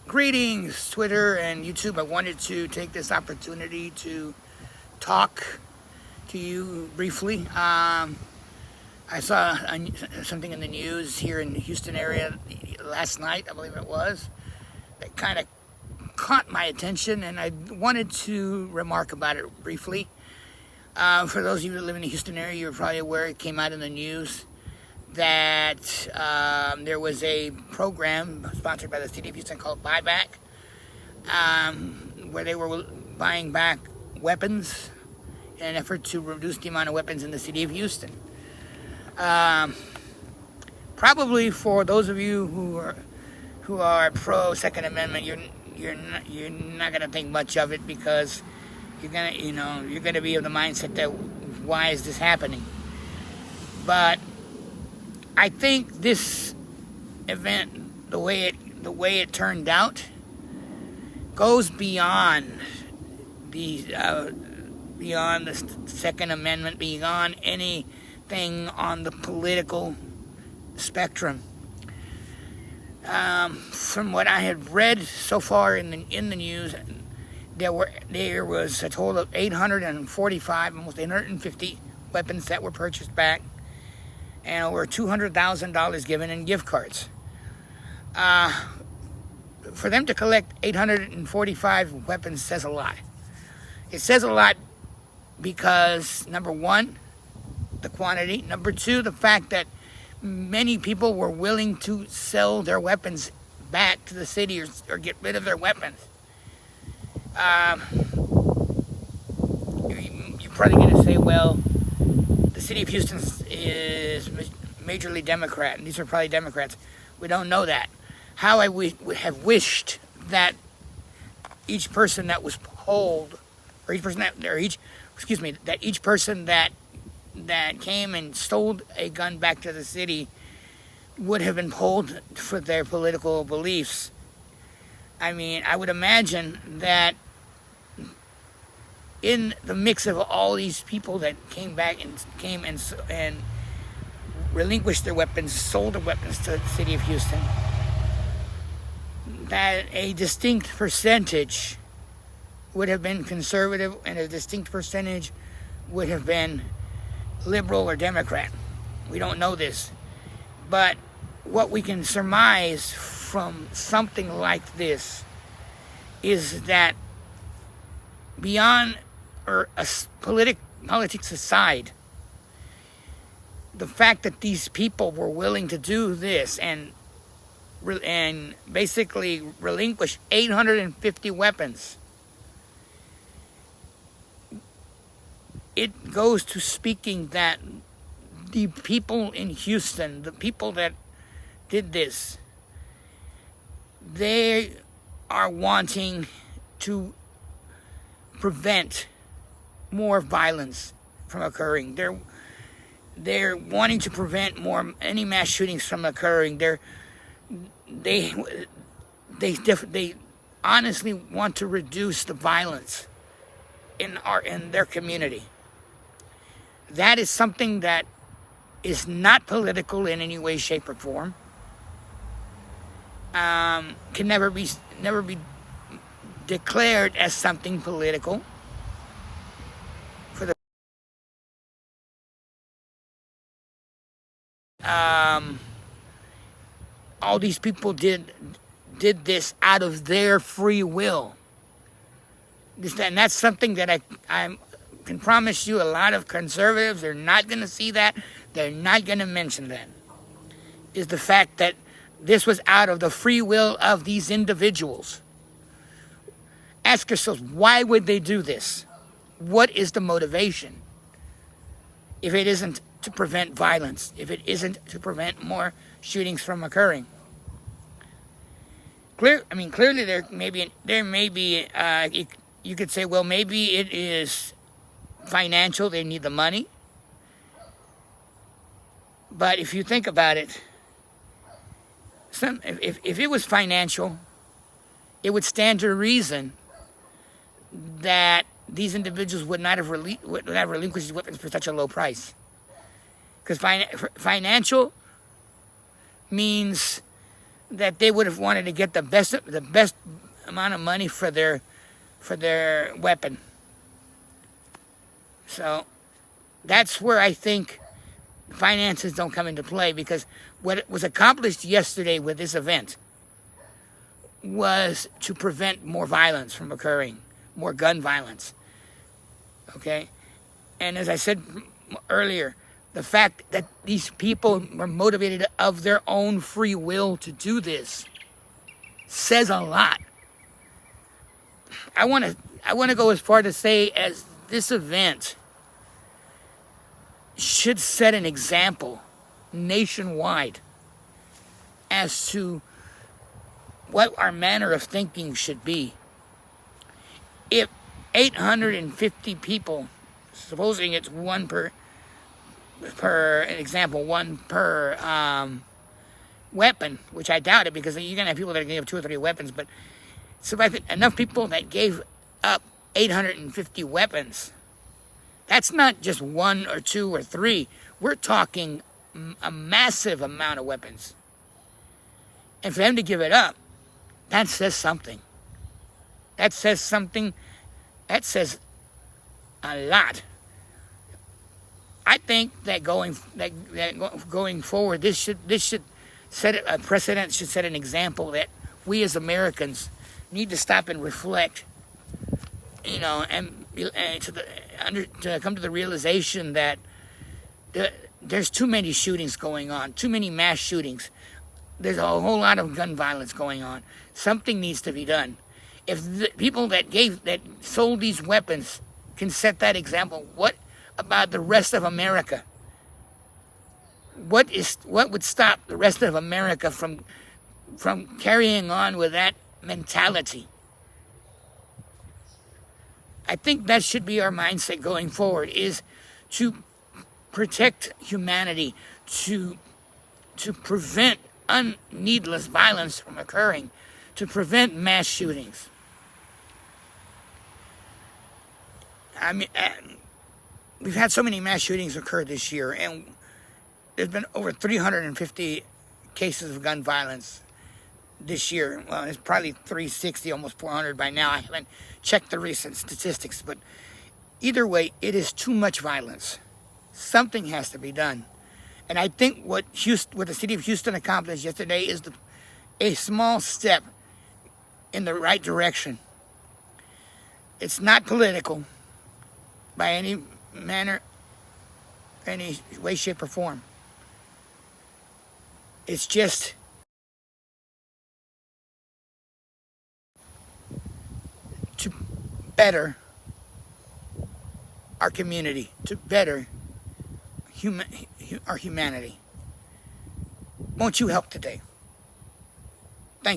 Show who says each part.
Speaker 1: Greetings, Twitter and YouTube. I wanted to take this opportunity to talk to you briefly. I saw something in the news here in the Houston area last night, I believe it was, that kind of caught my attention, and I wanted to remark about it briefly. For those of you that live in the Houston area, you're probably aware it came out in the news that there was a program sponsored by the city of Houston called Buyback, where they were buying back weapons in an effort to reduce the amount of weapons in the city of Houston. Probably for those of you who are pro Second Amendment, you're not gonna think much of it, because you're gonna be of the mindset that why is this happening? But I think this event, the way it turned out, goes beyond the Second Amendment, beyond anything on the political spectrum. From what I had read so far in the news, there was a total of 845, almost 850 weapons that were purchased back, and over $200,000 given in gift cards. For them to collect 845 weapons says a lot. It says a lot because, number one, the quantity. Number two, the fact that many people were willing to sell their weapons back to the city, or get rid of their weapons. You're probably going to say, well, the city of Houston is majorly Democrat, and these are probably Democrats. We don't know that. How I would have wished that each person that was polled, or each person that came and stole a gun back to the city would have been polled for their political beliefs. I mean, I would imagine that in the mix of all these people that came back and relinquished their weapons, sold their weapons to the city of Houston, that a distinct percentage would have been conservative, and a distinct percentage would have been liberal or Democrat. We don't know this, but what we can surmise from something like this is that, beyond politics aside, the fact that these people were willing to do this and basically relinquish 850 weapons, it goes to speaking that the people in Houston, the people that did this, they are wanting to prevent more violence from occurring. They're wanting to prevent any mass shootings from occurring. They honestly want to reduce the violence in their community. That is something that is not political in any way, shape, or form. Can never be declared as something political. All these people did this out of their free will. And that's something that I can promise you, a lot of conservatives are not going to see that. They're not going to mention that. Is the fact that this was out of the free will of these individuals. Ask yourselves, why would they do this? What is the motivation? If it isn't to prevent violence, if it isn't to prevent more shootings from occurring. Clearly there may be, you could say, well, maybe it is financial, they need the money. But if you think about it, if it was financial, it would stand to reason that these individuals would not have relinquished weapons for such a low price. Because financial means that they would have wanted to get the best amount of money for their weapon. So that's where I think finances don't come into play, because what was accomplished yesterday with this event was to prevent more violence from occurring, more gun violence. Okay? And as I said earlier, the fact that these people were motivated of their own free will to do this says a lot. I want to go as far to say as this event should set an example nationwide as to what our manner of thinking should be. If 850 people, supposing it's one per example, one per weapon, which I doubt it, because you're going to have people that are going to have 2 or 3 weapons, but so if I think enough people that gave up 850 weapons, that's not just 1 or 2 or 3. We're talking a massive amount of weapons. And for them to give it up, that says something. That says something. That says a lot. I think that going forward, this should set a precedent. Should set an example that we as Americans need to stop and reflect. You know, and to come to the realization that there's too many shootings going on, too many mass shootings. There's a whole lot of gun violence going on. Something needs to be done. If the people that sold these weapons can set that example, what about the rest of America? What would stop the rest of America from carrying on with that mentality? I think that should be our mindset going forward, is to protect humanity, to prevent needless violence from occurring, to prevent mass shootings. I mean, we've had so many mass shootings occur this year, and there's been over 350 cases of gun violence this year. Well, it's probably 360, almost 400 by now. I haven't checked the recent statistics, but either way, it is too much violence. Something has to be done. And I think what the city of Houston accomplished yesterday is a small step in the right direction. It's not political by any manner, any way, shape, or form. It's just to better our community, to better our humanity. Won't you help today?